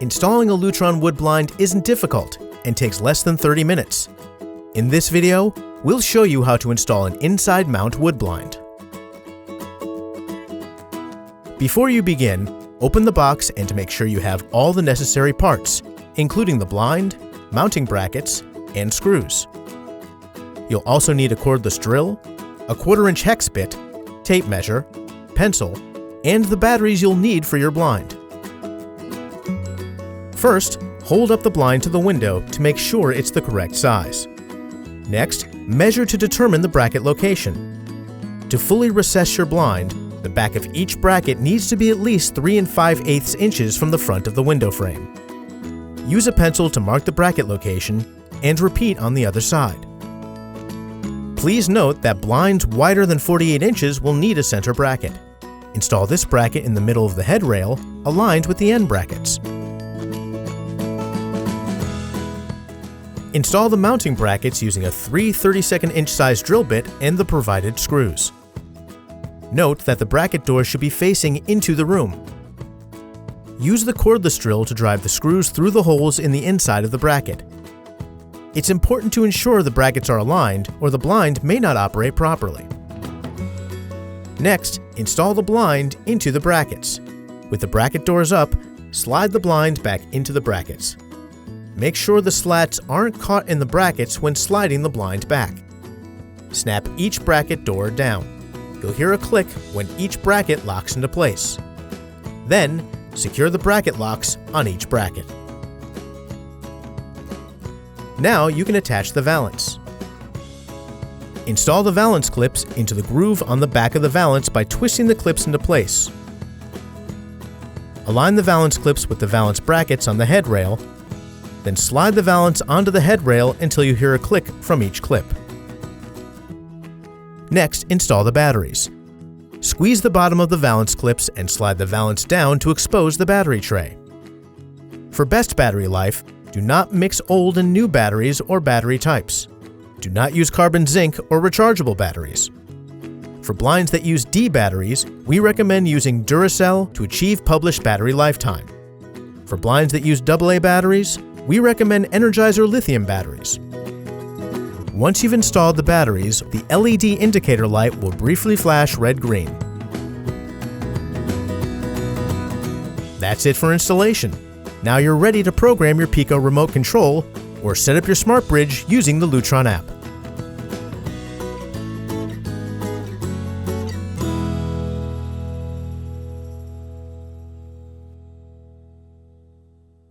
Installing a Lutron wood blind isn't difficult and takes less than 30 minutes. In this video, we'll show you how to install an inside mount wood blind. Before you begin, open the box and to make sure you have all the necessary parts, including the blind, mounting brackets, and screws. You'll also need a cordless drill, a 1/4-inch hex bit, tape measure, pencil, and the batteries you'll need for your blind. First, hold up the blind to the window to make sure it's the correct size. Next, measure to determine the bracket location. To fully recess your blind, the back of each bracket needs to be at least 3 5/8 inches from the front of the window frame. Use a pencil to mark the bracket location and repeat on the other side. Please note that blinds wider than 48 inches will need a center bracket. Install this bracket in the middle of the head rail, aligned with the end brackets. Install the mounting brackets using a 3 32nd-inch size drill bit and the provided screws. Note that the bracket door should be facing into the room. Use the cordless drill to drive the screws through the holes in the inside of the bracket. It's important to ensure the brackets are aligned or the blind may not operate properly. Next, install the blind into the brackets. With the bracket doors up, slide the blind back into the brackets. Make sure the slats aren't caught in the brackets when sliding the blind back. Snap each bracket door down. You'll hear a click when each bracket locks into place. Then, secure the bracket locks on each bracket. Now you can attach the valance. Install the valance clips into the groove on the back of the valance by twisting the clips into place. Align the valance clips with the valance brackets on the head rail, then slide the valance onto the head rail until you hear a click from each clip. Next, install the batteries. Squeeze the bottom of the valance clips and slide the valance down to expose the battery tray. For best battery life, do not mix old and new batteries or battery types. Do not use carbon zinc or rechargeable batteries. For blinds that use D batteries, we recommend using Duracell to achieve published battery lifetime. For blinds that use AA batteries, we recommend Energizer lithium batteries. Once you've installed the batteries, the LED indicator light will briefly flash red-green. That's it for installation. Now you're ready to program your Pico remote control or set up your smart bridge using the Lutron app.